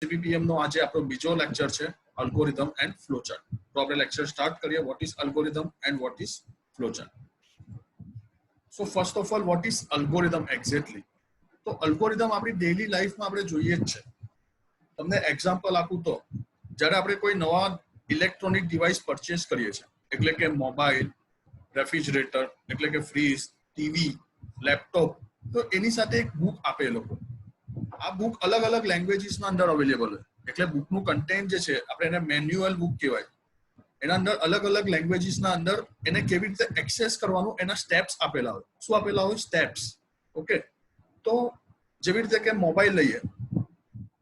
CPPM નો આજે આપણો બીજો લેક્ચર છે અલ્ગોરિધમ એન્ડ ફ્લોચાર્ટ. તો આપણે લેક્ચર સ્ટાર્ટ કરીએ. What is algorithm and what is flowchart. So first of all what is algorithm exactly? તો અલ્ગોરિધમ આપણી ડેઈલી લાઈફમાં આપણે જોઈએ જ છે. તમને એક્ઝામ્પલ આપું તો જ્યારે આપણે કોઈ નવા ઇલેક્ટ્રોનિક ડિવાઇસ પરચેસ કરીએ છીએ, એટલે કે મોબાઈલ, રેફ્રિજરેટર, એટલે કે ફ્રીજ, ટીવી, લેપટોપ, તો એની સાથે એક બુક આપે એ લોકો. આ બુક અલગ અલગ લેંગ્વેજીસના અંદર અવેલેબલ હોય. એટલે બુકનું કન્ટેન્ટ જે છે આપણે એને મેન્યુઅલ બુક કહેવાય. એના અંદર અલગ અલગ લેંગ્વેજીસના અંદર એને કેવી રીતે એક્સેસ કરવાનું એના સ્ટેપ્સ આપેલા હોય. શું આપેલા હોય? સ્ટેપ્સ. ઓકે, તો જેવી રીતે કે મોબાઈલ લઈએ,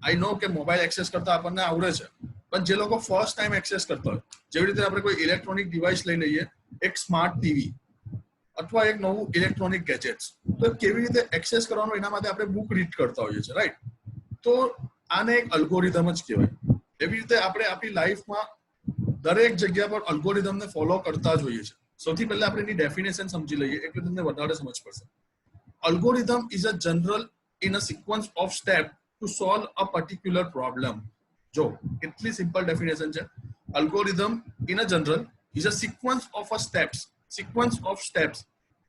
આઈ નો કે મોબાઈલ એક્સેસ કરતા આપણને આવડે છે, પણ જે લોકો ફર્સ્ટ ટાઈમ એક્સેસ કરતા હોય, જેવી રીતે આપણે કોઈ ઇલેક્ટ્રોનિક ડિવાઇસ લઈ લઈએ, એક સ્માર્ટ ટીવી અથવા એક નવું ઇલેક્ટ્રોનિક ગેજેટ્સ, તો કેવી રીતે એક્સેસ કરવાનું એના માટે આપણે બુક રીડ કરતા હોઈએ છીએ, રાઈટ? તો આને એક અલ્ગોરિધમ જ કહેવાય. એવી રીતે આપણે આપણી લાઈફમાં દરેક જગ્યા પર અલ્ગોરિધમને ફોલો કરતા જ હોઈએ છીએ. સૌથી પહેલા આપણે એની ડેફિનેશન સમજી લઈએ એટલે તમને વધારે સમજ પડશે. Algorithm is a general in a sequence of step to solve a particular problem. જો કેટલી સિમ્પલ ડેફિનેશન છે. Algorithm in a general is a sequence of a steps. Sequence of steps.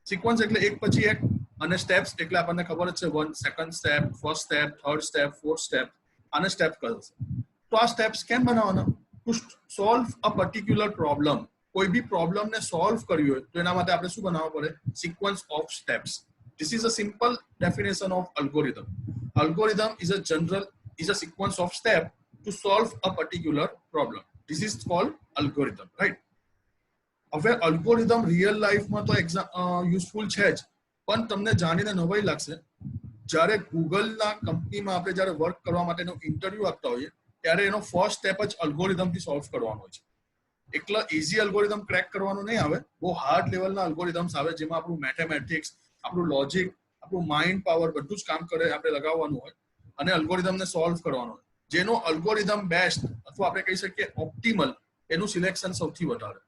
Sequence એટલે એક પછી એક, અને સ્ટેપ્સ એટલે આપણને ખબર જ છે, 1 second step, first step, third step, fourth step. આને સ્ટેપ કહે છે. તો આ સ્ટેપ્સ કેમ બનાવવાના? To solve a particular problem. કોઈ બી પ્રોબ્લેમને સોલ્વ કરવી હોય તો એના માટે આપણે શું બનાવવા પડે? Sequence of steps. This is a simple definition of algorithm. Algorithm is a general is a sequence of steps to solve a particular problem. This is called algorithm, right? હવે અલ્ગોરિધમ રિયલ લાઈફમાં તો useful છે જ, પણ તમને જાણીને નવાઈ લાગશે, જ્યારે ગૂગલના કંપનીમાં આપણે જ્યારે વર્ક કરવા માટેનો ઇન્ટરવ્યુ આપતા હોઈએ ત્યારે એનો ફર્સ્ટ સ્ટેપ જ અલ્ગોરિધમથી સોલ્વ કરવાનો હોય છે. એકલા ઇઝી અલ્ગોરિધમ ક્રેક કરવાનું નહીં આવે, બહુ હાર્ડ લેવલના અલ્ગોરિધમ્સ આવે જેમાં આપણું મેથેમેટિક્સ, આપણું લોજિક, આપણું માઇન્ડ પાવર બધું જ કામ કરે, આપણે લગાવવાનું હોય અને અલ્ગોરિધમને સોલ્વ કરવાનું હોય. જેનો અલ્ગોરિધમ બેસ્ટ અથવા આપણે કહી શકીએ ઓપ્ટિમલ, એનું સિલેક્શન સૌથી વધારે.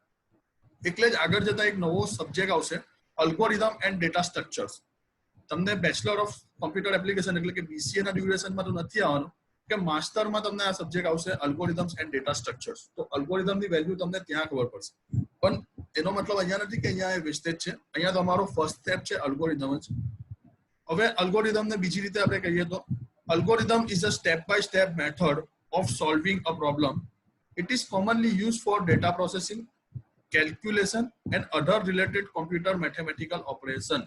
એટલે જ આગળ જતા એક નવો સબ્જેક્ટ આવશે, અલ્ગોરિધમ એન્ડ ડેટા સ્ટ્રક્ચર્સ. તમને બેચલર ઓફ કોમ્પ્યુટર એપ્લિકેશન એટલે કે BCA ના ડ્યુરેશનમાં તો નથી આવવાનું, કે માસ્ટરમાં તમને આ સબ્જેક્ટ આવશે, અલ્ગોરિધમ્સ એન્ડ ડેટા સ્ટ્રક્ચર્સ. તો અલ્ગોરિધમની વેલ્યુ તમને ત્યાં ખબર પડશે. પણ એનો મતલબ અહીંયા નથી કે અહીંયા એ વેસ્ટેજ છે. અહીંયા તમારો ફર્સ્ટ સ્ટેપ છે અલ્ગોરિધમ જ. હવે અલ્ગોરિધમને બીજી રીતે આપણે કહીએ તો algorithm is a step by step method of solving a problem. It is commonly use for data processing, calculation and other related computer mathematical operation.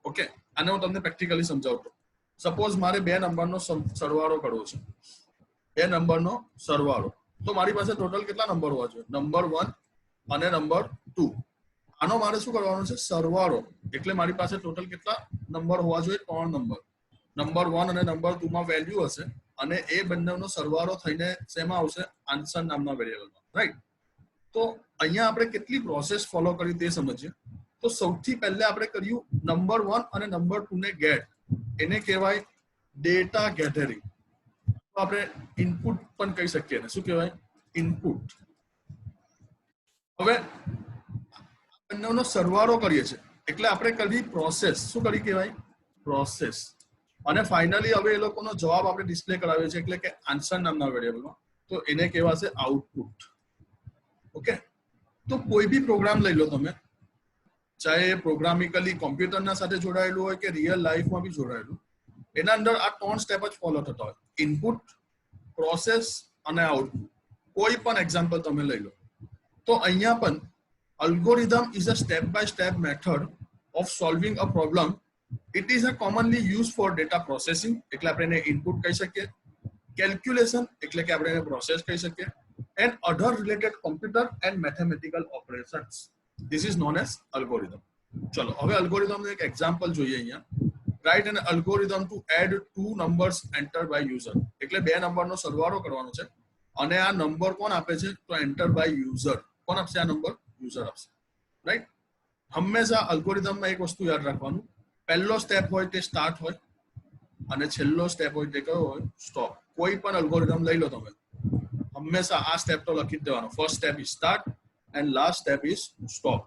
Okay, આને હું તમને પ્રેક્ટિકલી સમજાવતો. સપોઝ મારે 2 નંબરનો સરવાળો કરવો છે. 2 નંબરનો સરવાળો. તો મારી પાસે ટોટલ કેટલા નંબર હોવા જોઈએ? નંબર 1 અને નંબર 2. આનો મારે શું કરવાનો છે? સરવાળો. એટલે મારી પાસે ટોટલ કેટલા નંબર હોવા જોઈએ? 3 નંબર. નંબર 1 અને નંબર 2 માં વેલ્યુ હશે અને એ બંનેનો સરવાળો થઈને શેમાં આવશે? આન્સર નામના વેરિયેબલમાં, રાઈટ? તો અહીંયા આપણે કેટલી પ્રોસેસ ફોલો કરી તે સમજીએ. તો સૌથી પહેલા આપણે કર્યું નંબર 1 અને નંબર 2 ને ગેટ. એને કહેવાય ડેટા ગેધરિંગ. તો આપણે ઇનપુટ પણ કહી શકીએ ને. શું કહેવાય? ઇનપુટ. હવે બંનેનો સરવાળો કરીએ છીએ એટલે આપણે કરી પ્રોસેસ. શું કરી કહેવાય? પ્રોસેસ. અને ફાઇનલી હવે એ લોકોનો જવાબ આપણે ડિસ્પ્લે કરાવીએ છીએ એટલે કે આન્સર નામના વેરિયેબલમાં. તો એને કહેવાશે આઉટપુટ. ઓકે, તો કોઈ બી પ્રોગ્રામ લઈ લો તમે, ચાહે પ્રોગ્રામિકલી કોમ્પ્યુટરના સાથે જોડાયેલું હોય કે રિયલ લાઈફમાં બી જોડાયેલું, એના અંદર આ 3 સ્ટેપ જ ફોલો થતા હોય: ઇનપુટ, પ્રોસેસ અને આઉટપુટ. કોઈ પણ એક્ઝામ્પલ તમે લઈ લો. તો અહીંયા પણ algorithm is a step by step method of solving a problem. It is a commonly use for data processing, એટલે આપણે એને ઇનપુટ કહી શકીએ, કેલ્ક્યુલેશન એટલે કે આપણે એને પ્રોસેસ કહી શકીએ, and other related computer and mathematical operations. This is known as algorithm. ચલો હવે અલ્ગોરિધમનો એક એક્ઝામ્પલ જોઈએ અહીંયા. Write an algorithm to add 2 numbers enter by user. એટલે 2 નંબરનો સરવાળો કરવાનો છે અને આ નંબર કોણ આપે છે? તો એન્ટર બાય યુઝર. કોણ આપશે આ નંબર? યુઝર આપશે, રાઈટ? હંમેશા અલ્ગોરિધમમાં એક વસ્તુ યાદ રાખવાનું, પહેલો સ્ટેપ હોય તે સ્ટાર્ટ હોય અને છેલ્લો સ્ટેપ હોય તે કયો હોય? સ્ટોપ. કોઈ પણ અલ્ગોરિધમ લઈ લો તમે, હંમેશા આ સ્ટેપ તો લખી જ દેવાનો. First step is start and last step is stop.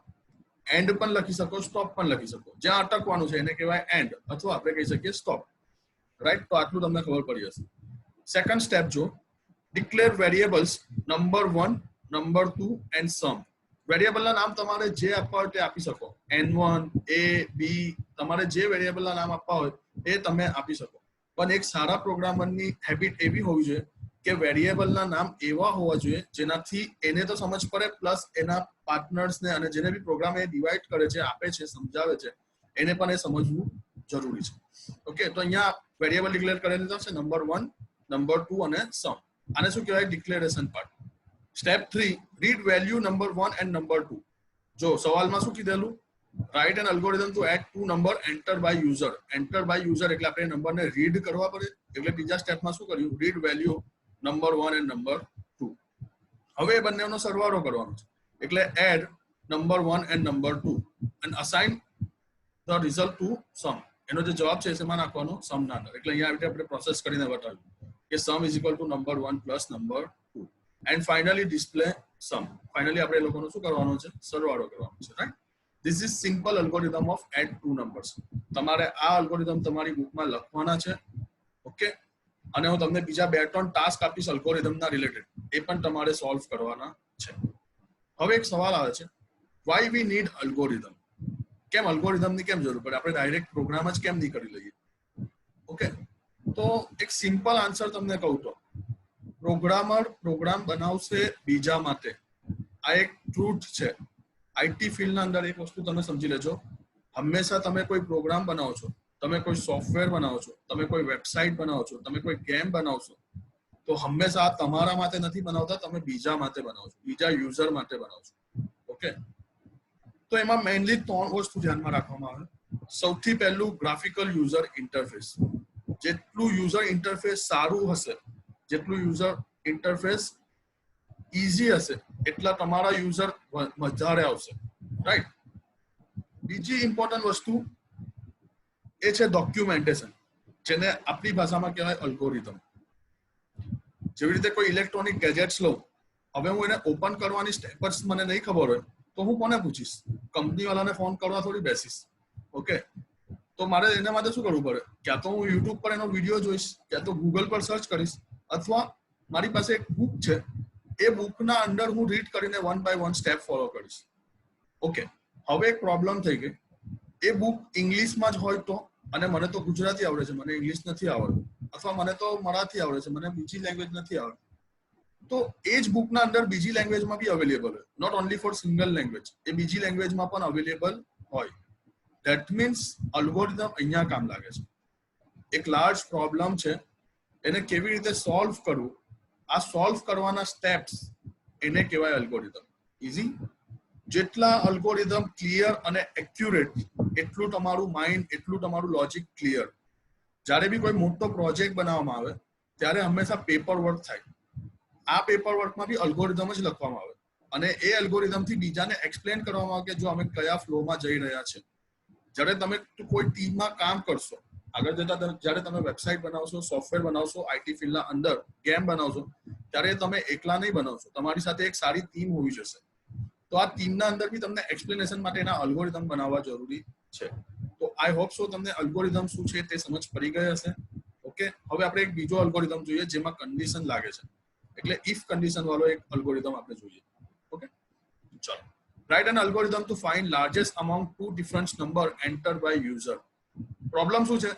And પણ લખી શકો, સ્ટોપ પણ લખી શકો. જ્યાં અટકવાનું છે એને કહેવાય એન્ડ, અથવા આપણે કહી શકીએ સ્ટોપ, રાઈટ? તો આટલું તમને ખબર પડી હશે. સેકન્ડ સ્ટેપ જો, declare variables number 1, number 2 and સમ. વેરિયેબલના નામ તમારે જે આપવા હોય તે આપી શકો. n1, a, b, તમારે જે વેરિયેબલના નામ આપવા હોય એ તમે આપી શકો. પણ એક સારા પ્રોગ્રામરની હેબિટ એવી હોવી જોઈએ કે વેરિયેબલના નામ એવા હોવા જોઈએ જેનાથી એને તો સમજ પડે, પ્લસ એના પાર્ટનર્સને અને જેને બી પ્રોગ્રામ એ ડિવાઈડ કરે છે, આપે છે, સમજાવે છે, એને પણ એ સમજવું જરૂરી છે. ઓકે, તો અહીંયા વેરિયેબલ ડિક્લેર કરેલા છે નંબર 1, નંબર 2 અને સમ. આને શું કહેવાય? Declaration part. Step 3, read value number 1 and number 2. જો સવાલમાં શું કીધેલું? Write an algorithm to add 2 number enter by user. Enter by user એટલે આપણે નંબરને રીડ કરવા પડે. એટલે બીજા સ્ટેપમાં શું કર્યું? Read value number 1 and number 2. હવે એ બંનેનો સરવાળો કરવાનો છે. એટલે add number 1 and number 2 and assign the result to sum. એનો જે જવાબ છે એમાં નાખવાનો સમ ના અંદર. એટલે અહીંયા આપણે પ્રોસેસ કરીને બતાવ્યું કે sum is equal to number 1 plus number 2 and finally display sum. Finally આપણે એ લોકોનો શું કરવાનો છે? સરવાળો કરવાનો છે. Right? This is simple algorithm of add 2 numbers. તમારે આ અલ્ગોરિધમ તમારી બુકમાં લખવાના છે. ઓકે, અને હું તમને બીજા 2-3 ટાસ્ક આપીશ અલ્ગોરિધમના રિલેટેડ, એ પણ તમારે સોલ્વ કરવાના છે. હવે એક સવાલ આવે છે, વાય વી નીડ અલ્ગોરિધમ? કેમ અલ્ગોરિધમની કેમ જરૂર પડે? આપણે ડાયરેક્ટ પ્રોગ્રામ જ કેમ નહીં કરી લઈએ? ઓકે, તો એક સિમ્પલ આન્સર તમને કહું તો, પ્રોગ્રામર પ્રોગ્રામ બનાવશે બીજા માટે. આ એક ટ્રુથ છે. આઈટી ફિલ્ડના અંદર એક વસ્તુ તમે સમજી લેજો, હંમેશા તમે કોઈ પ્રોગ્રામ બનાવો છો, તમે કોઈ સોફ્ટવેર બનાવો છો, તમે કોઈ વેબસાઇટ બનાવો છો, તમે કોઈ ગેમ બનાવશો, તો હંમેશા તમારા માટે નથી બનાવતા, તમે બીજા માટે બનાવો છો, બીજા યુઝર માટે બનાવો છો. ઓકે, તો એમાં મેઇનલી 3 વસ્તુ ધ્યાનમાં રાખવામાં આવે. સૌથી પહેલું ગ્રાફિકલ યુઝર ઇન્ટરફેસ. જેટલું યુઝર ઇન્ટરફેસ સારું હશે, જેટલું યુઝર ઇન્ટરફેસ ઈઝી હશે, એટલા તમારા યુઝર વધારે આવશે. રાઈટ? બીજી ઇમ્પોર્ટન્ટ વસ્તુ એ છે ડોક્યુમેન્ટેશન, જેને આપણી ભાષામાં કહેવાય અલ્ગોરિધમ. જેવી રીતે કોઈ ઇલેક્ટ્રોનિક ગેજેટ્સ લો, હવે હું એને ઓપન કરવાની સ્ટેપ્સ મને નહીં ખબર હોય તો હું કોને પૂછીશ? કંપની વાળાને ફોન કરવા થોડી બેસીશ. ઓકે, તો મારે એના માટે શું કરવું પડે? ક્યાં તો હું યુટ્યુબ પર એનો વિડીયો જોઈશ, ક્યાં તો ગૂગલ પર સર્ચ કરીશ, અથવા મારી પાસે એક બુક છે, એ બુકના અંદર હું રીડ કરીને 1 બાય 1 સ્ટેપ ફોલો કરીશ. ઓકે, હવે એક પ્રોબ્લેમ થઈ ગઈ, એ બુક ઇંગ્લિશમાં જ હોય તો, અને મને તો ગુજરાતી આવડે છે, મને ઇંગ્લિશ નથી આવડતું, અથવા મને તો મરાઠી આવડે છે, મને બીજી લેંગ્વેજ નથી આવડતી, તો એ જ બુકના અંદર બીજી લેંગ્વેજમાં બી અવેલેબલ હોય. Not only for single language, એ બીજી લેંગ્વેજમાં પણ અવેલેબલ હોય. ધેટ મીન્સ અલ્ગોરિધમ અહીંયા કામ લાગે છે. એક લાર્જ પ્રોબ્લેમ છે, એને કેવી રીતે સોલ્વ કરવું, આ સોલ્વ કરવાના સ્ટેપ્સ, એને કહેવાય અલ્ગોરિધમ. ઇઝી. જેટલા અલ્ગોરિધમ ક્લિયર અને એક્યુરેટ, એટલું તમારું માઇન્ડ, એટલું તમારું લોજિક ક્લિયર. જ્યારે બી કોઈ મોટો પ્રોજેક્ટ બનાવવામાં આવે ત્યારે હંમેશા પેપર વર્ક થાય. આ પેપર વર્કમાં બી અલ્ગોરિધમ જ લખવામાં આવે, અને એ એલ્ગોરિધમથી બીજાને એક્સપ્લેન કરવામાં આવે કે જો અમે કયા ફ્લોમાં જઈ રહ્યા છે. જ્યારે તમે કોઈ ટીમમાં કામ કરશો, આગળ જતા જ્યારે તમે વેબસાઇટ બનાવશો, સોફ્ટવેર બનાવશો, આઈટી ફિલ્ડના અંદર ગેમ બનાવશો, ત્યારે તમે એકલા નહીં બનાવશો, તમારી સાથે એક સારી ટીમ હોવી જોઈએ. તો આ ટીમના અંદર બી તમને એક્સપ્લેનેશન માટે એના અલ્ગોરિધમ બનાવવા જરૂરી છે. તો આઈ હોપ સો તમને અલ્ગોરિધમ શું છે તે સમજ પડી ગઈ હશે. ઓકે, હવે આપણે એક બીજો અલ્ગોરિધમ જોઈએ જેમાં કન્ડિશન લાગે છે, એટલે ઇફ કન્ડિશન વાળો એક અલ્ગોરિધમ આપણે જોઈએ. ઓકે, ચલો. Write an algorithm to find largest among 2 different number entered by user. Problem શું છે?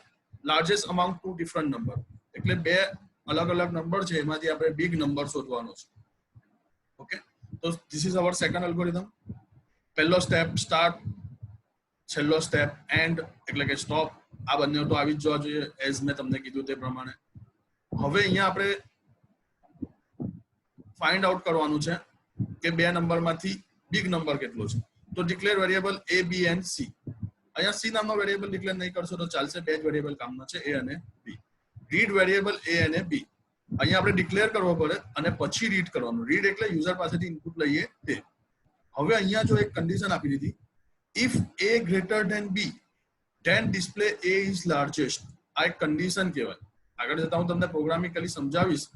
લાર્જેસ્ટ among 2 different number, એટલે 2 અલગ અલગ નંબર છે, એમાંથી આપણે બિગ નંબર શોધવાનો છે. ઓકે, તો this is our second algorithm. પહેલો સ્ટેપ સ્ટાર્ટ, છેલ્લો સ્ટેપ એન્ડ, એટલે કે સ્ટોપ. આ બંને તો આવી જ જવા જોઈએ એઝ મેં તમને કીધું તે પ્રમાણે. હવે અહીંયા આપણે ફાઇન્ડ આઉટ કરવાનું છે કે 2 નંબરમાંથી બિગ નંબર કેટલો છે. તો declare variable a, b and c. અહીંયા c નામનો વેરિયેબલ ડિક્લેર નહીં કરશો તો ચાલશે, 2 જ વેરિયેબલ કામના છે, a અને b. રીડ વેરિયેબલ a અને b. અહીંયા આપણે ડિક્લેર કરવો પડે અને પછી રીડ કરવાનું. રીડ એટલે યુઝર પાસેથી ઇનપુટ લઈએ તે. હવે અહીંયા જો એક કન્ડિશન આપી દીધી, if a greater than b then display a is largest. આ એક કન્ડિશન કહેવાય. આગળ જતા હું તમને પ્રોગ્રામિકલી સમજાવીશ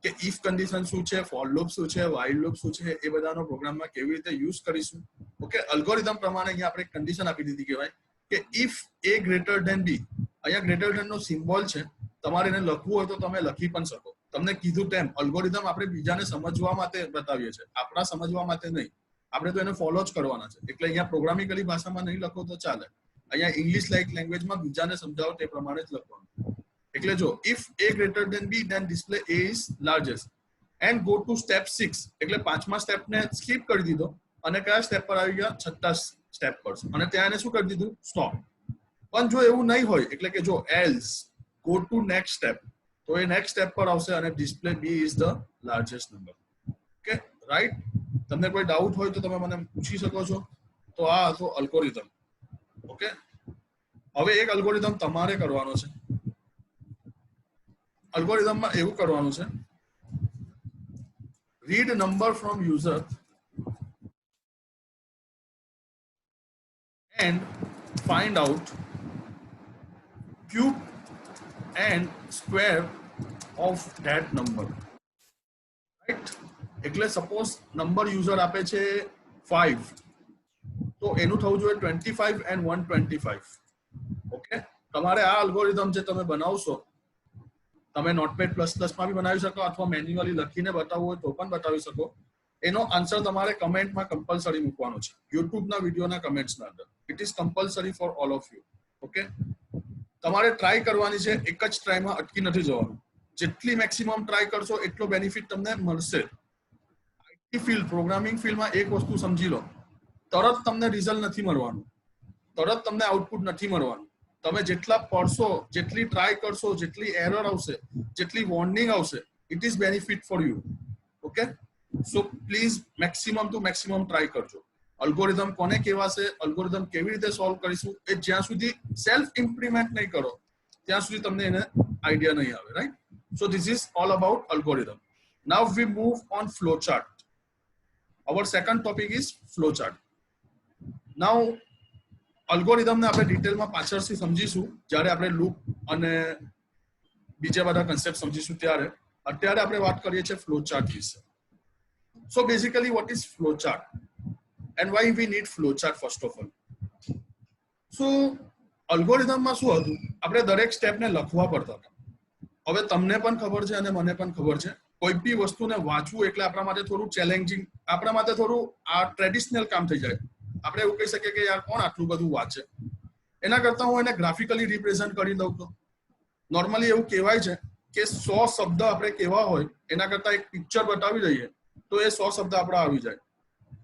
કે ઇફ કન્ડિશન શું છે, ફોર લૂપ શું છે, વાઇલ લૂપ શું છે, એ બધાનો પ્રોગ્રામમાં કેવી રીતે યુઝ કરીશું. ઓકે, અલ્ગોરિધમ પ્રમાણે અહીંયા આપણે કન્ડિશન આપી દીધી કહેવાય કે if a greater than b. અહીંયા ગ્રેટર ધેન નો સિમ્બોલ છે, તમારે એને લખવું હોય તો તમે લખી પણ શકો. તમને કીધું તેમ અલ્ગોરિધમ આપણે બીજાને સમજવા માટે બતાવીએ છીએ, આપણા સમજવા માટે નહીં. આપણે તો એને ફોલો જ કરવાના છે. એટલે અહીંયા પ્રોગ્રામિકલી ભાષામાં નહીં લખો તો ચાલે, અહીંયા ઇંગ્લિશ લાઇક લેંગ્વેજમાં બીજાને સમજાવો તે પ્રમાણે જ લખવાનું. એટલે જો if a greater than b then display a is largest and go to step 6, એટલે પાંચમા સ્ટેપને સ્કીપ કરી દીધો અને કયા સ્ટેપ પર આવી ગયા, છઠ્ઠા સ્ટેપ પર, અને ત્યાં એને શું કરી દીધું, સ્ટોપ. પણ જો એવું નહીં હોય, એટલે કે જો else go to next step, તો એ નેક્સ્ટ સ્ટેપ પર આવશે અને display b is the largest number. Okay, right. તમને કોઈ ડાઉટ હોય તો તમે મને પૂછી શકો છો. તો આ હતો અલ્ગોરિધમ. ઓકે, હવે એક અલ્ગોરિધમ તમારે કરવાનો છે. અલ્ગોરિધમમાં એવું કરવાનું છે, read number from user and find out cube and square of that number, right? એટલે સપોઝ નંબર યુઝર આપે છે 5, તો એનું થવું જોઈએ 25 and 125. ઓકે, તમારે આ અલ્ગોરિધમ જે તમે બનાવશો, તમે નોટપેડ પ્લસ માં બી બનાવી શકો અથવા મેન્યુઅલી લખીને બતાવવું હોય તો પણ બતાવી શકો. એનો આન્સર તમારે કમેન્ટમાં કમ્પલસરી મૂકવાનો છે, યુટ્યુબના વિડીયોના કમેન્ટ્સના અંદર. It is compulsory for all of you. Okay, તમારે ટ્રાય કરવાની છે, એક જ ટ્રાયમાં અટકી નથી જવાનું. જેટલી મેક્સિમમ ટ્રાય કરશો એટલો બેનિફિટ તમને મળશે. આઈટી ફિલ્ડ, પ્રોગ્રામિંગ ફિલ્ડમાં એક વસ્તુ સમજી લો, તરત તમને રિઝલ્ટ નથી મળવાનું, તરત તમને આઉટપુટ નથી મળવાનું. તમે જેટલા પડશો, જેટલી ટ્રાય કરશો, જેટલી એરર આવશે, જેટલી વોર્નિંગ આવશે, it is benefit for you. Okay, so please maximum to maximum try કરજો. અલ્ગોરિધમ કોને કહેવાશે, અલ્ગોરિધમ કેવી રીતે સોલ્વ કરીશું, એ જ્યાં સુધી સેલ્ફ ઇમ્પ્લિમેન્ટ નહીં કરો ત્યાં સુધી તમને એને આઈડિયા નહીં આવે, right? So this is all about algorithm. Now we move on flow chart. Our second topic is flow chart. Now અલ્ગોરિધમને આપણે ડિટેલમાં પાછળથી સમજીશું જ્યારે આપણે લૂપ અને બીજા બધા કન્સેપ્ટ સમજીશું ત્યારે. અત્યારે આપણે વાત કરીએ છીએ ફ્લો ચાર્ટ વિશે. So basically what is flowchart and why we need flowchart first of all. So algorithm માં શું હતું, આપણે દરેક સ્ટેપને લખવા પડતા હતા. હવે તમને પણ ખબર છે અને મને પણ ખબર છે, કોઈ બી વસ્તુને વાંચવું એટલે આપણા માટે થોડું ચેલેન્જિંગ, આપણા માટે થોડું આ ટ્રેડિશનલ કામ થઈ જાય. આપણે એવું કહી શકીએ કે યાર કોણ આટલું બધું વાંચે, એના કરતા હું એને ગ્રાફિકલી રિપ્રેઝન્ટ કરી દઉં તો. નોર્મલી એવું કહેવાય છે કે 100 શબ્દ આપણે કહેવા હોય એના કરતા એક પિક્ચર બતાવી દઈએ તો એ 100 શબ્દ આપણા આવી જાય.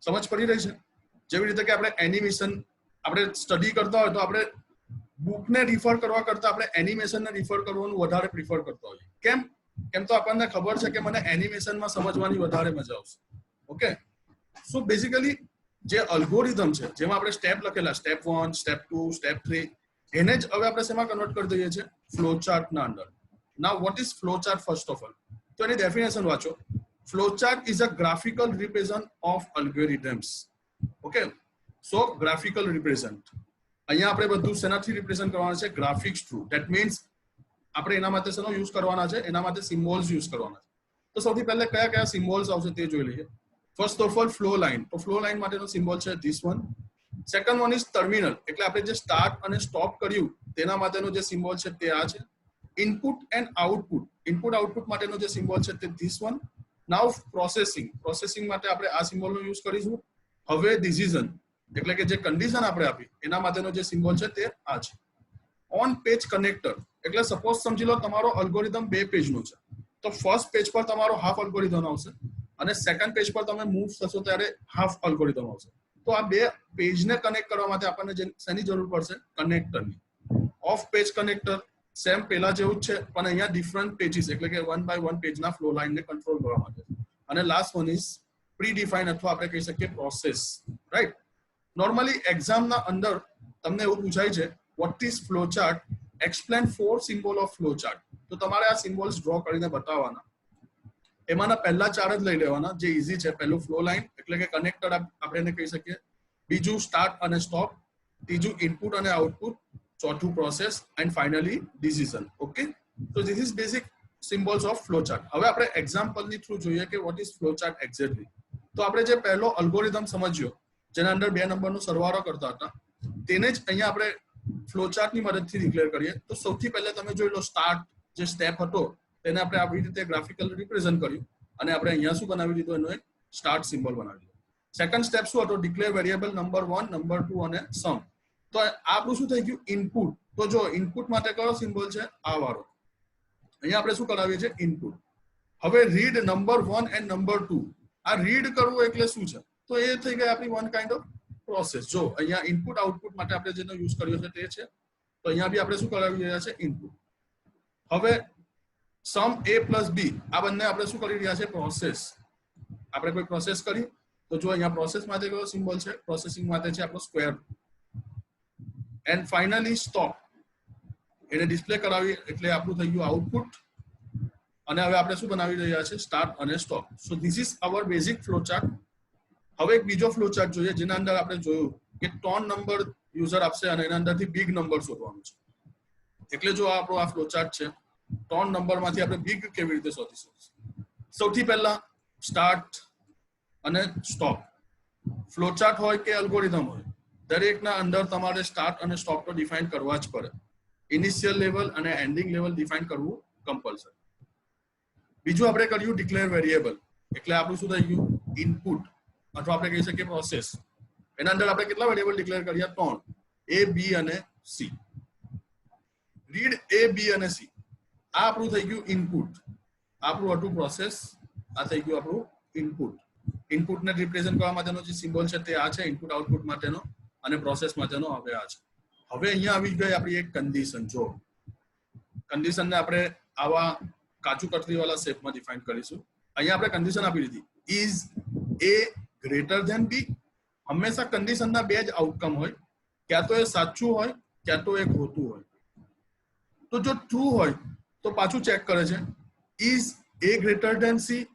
સમજ પડી રહી છે? જેવી રીતે કે આપણે એનિમેશન આપણે સ્ટડી કરતા હોય તો આપણે બુકને રિફર કરવા કરતા આપણે એનિમેશનને રિફર કરવાનું વધારે પ્રિફર કરતા હોઈએ. કેમ તો આપણને ખબર છે કે મને એનિમેશનમાં સમજવાની વધારે મજા આવશે. ઓકે, સો બેઝિકલી જે અલ્ગોરિધમ છે, જેમાં આપણે સ્ટેપ લખેલા, સ્ટેપ 1, સ્ટેપ 2, સ્ટેપ 3, એને જ હવે આપણે શેમાં કન્વર્ટ કરી દઈએ છીએ, ફ્લો ચાર્ટના અંદર. નાઉ vote is flow chart first of all? તો એની ડેફિનેશન વાંચો. Flowchart is a graphical representation of algorithms. Okay, so graphical represent. અહીંયા આપણે બધું શેનાથી રિપ્રેઝન્ટ કરવાના છે, ગ્રાફિક્સ થ્રુ. ધેટ મીન્સ આપણે એના માટે શેનો યુઝ કરવાના છે, એના માટે સિમ્બોલ્સ યુઝ કરવાના છે. તો સૌથી પહેલા કયા કયા સિમ્બોલ્સ આવશે તે જોઈ લઈએ. First of all flow line. તો ફ્લો લાઇન માટેનો સિમ્બોલ છે this one. Second one is terminal, એટલે આપણે જે સ્ટાર્ટ અને સ્ટોપ કર્યું તેના માટેનો જે સિમ્બોલ છે તે આ છે. Input and output, input output માટેનો જે સિમ્બોલ છે તે this one. Now processing, processing માટે આપણે આ સિમ્બોલનો યુઝ કરીશું. હવે ડિસિઝન, એટલે કે જે કન્ડિશન આપણે આપી એના માટેનો જે સિમ્બોલ છે તે આ છે. ઓન પેજ કનેક્ટર, એટલે સપોઝ સમજી લો તમારો અલ્ગોરિધમ 2 પેજનો છે, તો ફર્સ્ટ પેજ પર તમારો હાફ અલ્ગોરિધમ આવશે અને સેકન્ડ પેજ પર તમે મૂવ થશો ત્યારે હાફ અલ્ગોરિધમ આવશે. તો આ 2 પેજને કનેક્ટ કરવા માટે આપણને શેની જરૂર પડશે, કનેક્ટરની. ઓફ પેજ કનેક્ટર સેમ પેલા જેવું જ છે પણ અહીંયા ડિફરન્ટ પેજીસ, એટલે કે 1 બાય 1 પેજના ફ્લો લાઇનને કંટ્રોલ કરવા માટે. અને last one is pre define અથવા આપણે કહી શકીએ પ્રોસેસ, રાઈટ? નોર્મલી એક્ઝામના અંદર તમને એવું પૂછાય છે vote is flow chart, explain 4 symbol of flow chart. તો તમારે આ સિમ્બોલ્સ ડ્રો કરીને બતાવવાના. એમાંના પહેલા 4 જ લઈ લેવાના જે ઈઝી છે. પહેલું ફ્લો લાઇન એટલે કે કનેક્ટર આપણે એને કહી શકીએ, બીજું સ્ટાર્ટ અને સ્ટોપ, ત્રીજું ઇનપુટ અને આઉટપુટ, ચોથું process and finally decision. Okay, તો this is basic symbols of flow chart. હવે આપણે એક્ઝામ્પલની થ્રુ જોઈએ કે what is flow chart exactly. તો આપણે જે પહેલો અલ્ગોરિધમ સમજ્યો જેના અંદર 2 નંબરનો સરવાળો કરતા હતા તેને જ અહીંયા આપણે ફ્લો ચાર્ટની મદદથી ડિક્લેર કરીએ. તો સૌથી પહેલા તમે જોઈ લો સ્ટાર્ટ જે સ્ટેપ હતો તેને આપણે આવી રીતે ગ્રાફિકલ રિપ્રેઝન્ટ કર્યું અને આપણે અહીંયા શું બનાવી દીધું, એનો એક સ્ટાર્ટ સિમ્બોલ બનાવી દીધો. સેકન્ડ સ્ટેપ શું હતો, ડિક્લેર વેરિયેબલ નંબર 1, નંબર 2 અને સમ. તો આ આપણું શું થઈ ગયું, ઇનપુટ. તો જો ઇનપુટ માટે કયો સિમ્બોલ છે, આ વાળો. અહીંયા આપણે શું કરાવીએ છીએ, ઇનપુટ. હવે રીડ નંબર 1 એન્ડ નંબર 2. આ રીડ કરવું એટલે શું છે, તો એ થઈ ગઈ આપણી વન કાઇન્ડ ઓફ પ્રોસેસ. જો અહીંયા ઇનપુટ આઉટપુટ માટે આપણે જેનો યુઝ કર્યો છે તે છે, તો અહીંયા બી આપણે શું કરાવી રહ્યા છે, ઇનપુટ. હવે સમ a પ્લસ b, આ બંને આપણે શું કરી રહ્યા છે, પ્રોસેસ. આપણે કોઈ પ્રોસેસ કરી, તો જો અહીંયા પ્રોસેસ માટે કયો સિમ્બોલ છે, પ્રોસેસિંગ માટે છે આપણો સ્ક્વેર. એન્ડ ફાઇનલી સ્ટોપ, એને ડિસ્પ્લે કરાવી એટલે આપણું થઈ ગયું આઉટપુટ. અને હવે આપણે શું બનાવી રહ્યા છે, સ્ટાર્ટ અને stop. So this is our basic flow chart. હવે એક બીજો ફ્લો ચાર્ટ જોઈએ, જેના અંદર આપણે જોયું કે 3 નંબર યુઝર આપશે અને એના અંદરથી બિગ નંબર શોધવાનું છે. એટલે જો આપણો આ ફ્લો ચાર્ટ છે, 3 નંબરમાંથી આપણે બિગ કેવી રીતે શોધી શકીએ. સૌથી પહેલા સ્ટાર્ટ અને સ્ટોપ. ફ્લો ચાર્ટ હોય કે અલ્ગોરિધમ હોય, દરેકના અંદર તમારે સ્ટાર્ટ અને સ્ટોપ તો ડિફાઇન કરવા જ પડે. ઇનિશિયલ લેવલ અને એન્ડિંગ લેવલ ડિફાઇન કરવું કમ્પલસરી. બીજું આપણે કર્યું ડિક્લેર વેરિયેબલ, એટલે આપણું શું થઈ ગયું, ઇનપુટ અથવા આપણે કહી શકીએ પ્રોસેસ. એના અંદર આપણે કેટલા વેરિયેબલ ડિક્લેર કર્યા, 3, a b અને c. રીડ a b અને c, આ આપણું થઈ ગયું ઇનપુટ. આપણું હતું પ્રોસેસ, આ થઈ ગયું આપણું ઇનપુટ. ઇનપુટને રિપ્રેઝન્ટ કરવા માટેનો જે સિમ્બોલ છે તે આ છે, ઇનપુટ આઉટપુટ માટેનો, અને પ્રોસેસ માટેનો હવે આ છે. હવે અહીંયા આવી ગઈ આપણી એક કન્ડિશન. જો કન્ડિશનને આપણે આવા કાચું કટરી વાળા શેપમાં ડિફાઇન કરીશું. અહીંયા આપણે કન્ડિશન આપી દીધી, is a greater than b. હંમેશા કન્ડિશનના બે જ આઉટકમ હોય, ક્યાં તો એ સાચું હોય, ક્યાં તો એ ખોટું હોય. તો જો ટ્રુ હોય તો પાછું ચેક કરે છે, is a greater than c.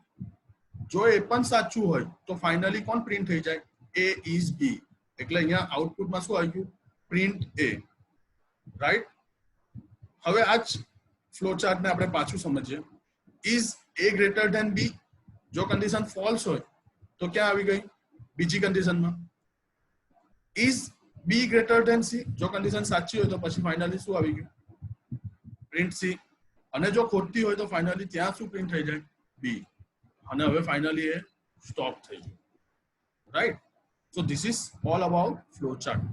જો એ પણ સાચું હોય તો ફાઇનલી કોણ પ્રિન્ટ થઈ જાય, a is b. એટલે અહીંયા આઉટપુટમાં શું આવી ગયું, પ્રિન્ટ a. રાઈટ. હવે આ જ ફ્લો ચાર્ટને આપણે પાછું સમજીએ. Is a greater than b. જો કન્ડિશન ફોલ્સ હોય તો ક્યાં આવી ગઈ, બીજી કન્ડિશનમાં. Is b greater than c. જો કન્ડિશન સાચી હોય તો પછી ફાઇનલી શું આવી ગયું, પ્રિન્ટ c. અને જો ખોટી હોય તો ફાઇનલી ત્યાં શું પ્રિન્ટ થઈ જાય, b. અને હવે ફાઇનલી એ સ્ટોપ થઈ ગયું. Right. So this is all about flow chart.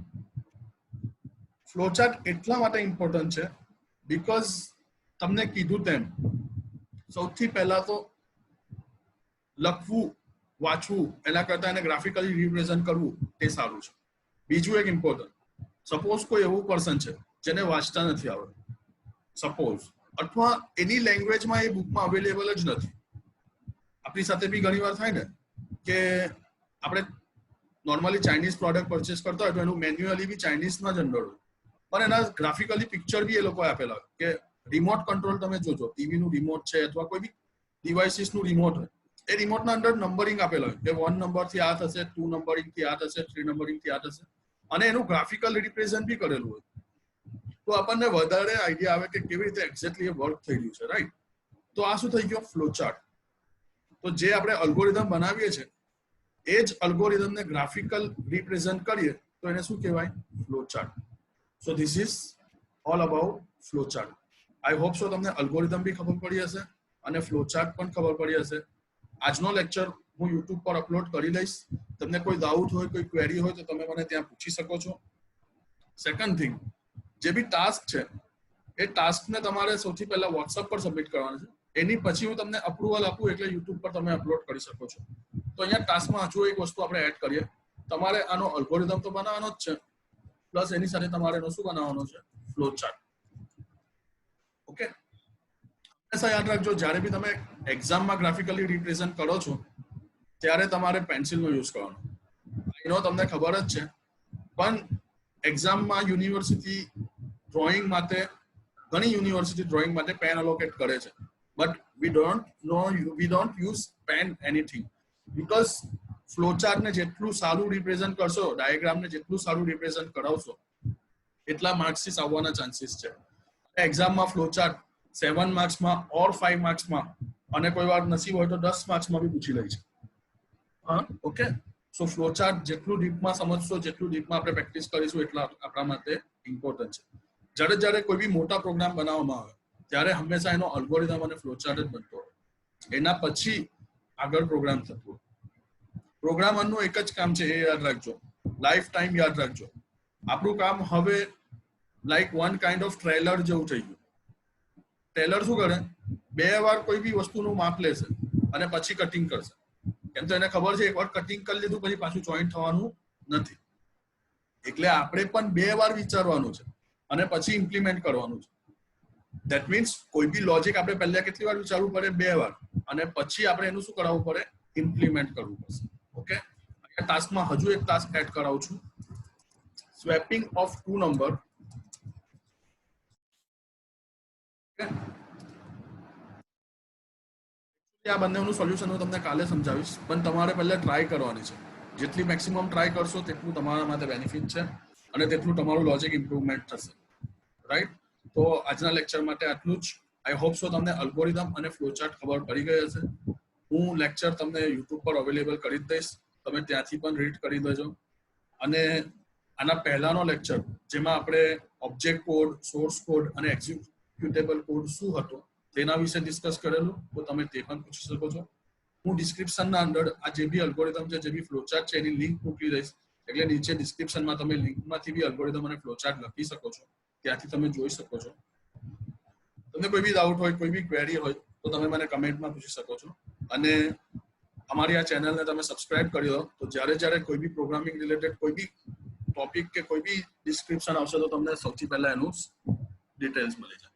Flow chart એટલા માટે ઇમ્પોર્ટન્ટ છે બીકોઝ તમને કીધું તેમ સૌથી પહેલા તો લખવું, વાંચવું એના કરતા એને ગ્રાફિકલી રિપ્રેઝન્ટ કરવું તે સારું છે. બીજું એક ઇમ્પોર્ટન્ટ, સપોઝ કોઈ એવું પર્સન છે જેને વાંચતા નથી આવડતું, સપોઝ, અથવા એની લેંગ્વેજમાં એ બુકમાં અવેલેબલ જ નથી. આપણી સાથે બી ઘણી વાર થાય ને કે આપણે નોર્મલી ચાઇનીઝ પ્રોડક્ટ પરચેસ કરતા હોય તો એનું મેન્યુઅલી બી ચાઇનીઝમાં જ અંદર હોય, પણ એના ગ્રાફિકલી પિક્ચર બી એ લોકો આપેલા હોય કે રિમોટ કંટ્રોલ તમે જોજો, ટીવી નું રિમોટ છે અથવા કોઈ બી ડિવાઇસીસ નું રિમોટ હોય, એ રિમોટના અંદર નંબરિંગ આપેલા હોય કે 1 નંબરથી આ થશે, 2 નંબરિંગથી આ થશે, 3 નંબરિંગથી આ થશે, અને એનું ગ્રાફિકલ રિપ્રેઝન્ટ બી કરેલું હોય. તો આપણને વધારે આઈડિયા આવે કે કેવી રીતે એક્ઝેક્ટલી એ વર્ક થઈ રહ્યું છે. રાઈટ. તો આ શું થઈ ગયો, ફ્લો ચાર્ટ. તો જે આપણે અલ્ગોરિધમ બનાવીએ છીએ એ જ અલ્ગોરિધમને ગ્રાફિકલ રિપ્રેઝન્ટ કરીએ તો એને શું કહેવાય, flow chart. So this is all about flow chart. I hope so તમને અલ્ગોરિધમ બી ખબર પડી હશે અને ફ્લો ચાર્ટ પણ ખબર પડી હશે. આજનો લેક્ચર હું યુટ્યુબ પર અપલોડ કરી લઈશ. તમને કોઈ ડાઉટ હોય, કોઈ ક્વેરી હોય તો તમે મને ત્યાં પૂછી શકો છો. સેકન્ડ થિંગ, જે બી ટાસ્ક છે એ ટાસ્કને તમારે સૌથી પહેલા વોટ્સઅપ પર સબમિટ કરવાનું છે. એની પછી હું તમને અપ્રુવલ આપું એટલે યુટ્યુબ પર તમે અપલોડ કરી શકો છો. તો અહીંયા ટાસ્કમાં હજુ એક વસ્તુ આપણે એડ કરીએ. તમારે આનો અલ્ગોરિધમ તો બનાવવાનો જ છે, પ્લસ એની સાથે તમારે એનો શું બનાવવાનો છે, ફ્લો ચાર્ટ. ઓકે. હંમેશા યાદ રાખજો, જ્યારે બી તમે એક્ઝામમાં ગ્રાફિકલી રિપ્રેઝન્ટ કરો છો ત્યારે તમારે પેન્સિલનો યુઝ કરવાનો. એનો તમને ખબર જ છે, પણ એક્ઝામમાં યુનિવર્સિટી ડ્રોઈંગ માટે, ઘણી યુનિવર્સિટી ડ્રોઈંગ માટે પેન અલોકેટ કરે છે, but we don't use pen anything, because flow ચાર્ટને જેટલું સારું રિપ્રેઝન્ટ કરશો, ડાયાગ્રામને જેટલું સારું રિપ્રેઝન્ટ કરાવશો એટલા માર્ક્સીસ આવવાના ચાન્સીસ છે. એક્ઝામમાં ફ્લો ચાર્ટ 7 માર્ક્સમાં ઓર 5 માર્ક્સમાં, અને કોઈ વાર નસીબ હોય તો 10 માર્ક્સમાં બી પૂછી લે છે. હા, ઓકે. સો ફ્લો ચાર્ટ જેટલું ડીપમાં સમજશો, જેટલું ડીપમાં આપણે પ્રેક્ટિસ કરીશું એટલા આપણા માટે ઇમ્પોર્ટન્ટ છે. જ્યારે કોઈ બી મોટા પ્રોગ્રામ બનાવવામાં આવે ત્યારે હંમેશા એનો અલ્ગોરિધમ અને ફ્લોચાર્ટ જ બનતો હોય. એના પછી આગળ પ્રોગ્રામ થતું હોય. પ્રોગ્રામરનું એક જ કામ છે, એ યાદ રાખજો, લાઈફ ટાઈમ યાદ રાખજો. આપણું કામ હવે like one kind of trailer જેવું થઈ ગયું. ટ્રેલર શું કરે, 2 વાર કોઈ બી વસ્તુનું માપ લેશે અને પછી કટિંગ કરશે. કેમ તો એને ખબર છે એકવાર કટિંગ કરી લીધું પછી પાછું જોઈન્ટ થવાનું નથી. એટલે આપણે પણ 2 વાર વિચારવાનું છે અને પછી ઇમ્પ્લિમેન્ટ કરવાનું છે. ધેટ મીન્સ કોઈ બી લોજિક આપણે પહેલા કેટલી વાર વિચારવું પડે, 2 વાર, અને પછી આપણે એનું શું કરાવવું પડે, ઇમ્પ્લિમેન્ટ કરવું પડશે. ઓકે, અહીંયા ટાસ્કમાં હજુ એક ટાસ્ક એડ કરાવું છું, સ્વેપિંગ ઓફ 2 નંબર. આ બંનેનું સોલ્યુશન હું તમને કાલે સમજાવીશ, પણ તમારે પહેલા ટ્રાય કરવાની છે. જેટલી મેક્સિમમ ટ્રાય કરશો તેટલું તમારા માટે બેનિફિટ છે અને તેટલું તમારું લોજિક ઇમ્પ્રુવમેન્ટ થશે. રાઈટ? તો આજના લેક્ચર માટે આટલું જ. આઈ હોપ સો તમને અલ્ગોરિધમ અને ફ્લોચાર્ટ ખબર પડી ગઈ હશે. હું લેક્ચર તમને યુટ્યુબ પર અવેલેબલ કરી દઈશ, તમે ત્યાંથી પણ રીડ કરી દેજો. અને આના પહેલાનો લેક્ચર જેમાં આપણે ઓબ્જેક્ટ કોડ, સોર્સ કોડ અને એક્ઝિક્યુટેબલ કોડ શું હતો તેના વિશે ડિસ્કસ કરેલું, તો તમે તે પણ પૂછી શકો છો. હું ડિસ્ક્રિપ્શનના અંદર આ જે બી અલ્ગોરિધમ છે, જે બી ફ્લોચાર્ટ છે, એની લિંક મોકલી દઈશ. એટલે નીચે ડિસ્ક્રિપ્શનમાં તમે લિંકમાંથી બી અલ્ગોરિધમ અને ફ્લોચાર્ટ લખી શકો છો, ત્યાંથી તમે જોઈ શકો છો. તમને કોઈ બી ડાઉટ હોય, કોઈ બી ક્વેરી હોય તો તમે મને કમેન્ટમાં પૂછી શકો છો. અને અમારી આ ચેનલને તમે સબસ્ક્રાઇબ કરી દો, તો જ્યારે કોઈ બી પ્રોગ્રામિંગ રિલેટેડ કોઈ બી ટોપિક કે કોઈ બી ડિસ્ક્રિપ્શન આવશે તો તમને સૌથી પહેલા એનું ડિટેલ્સ મળી જાય.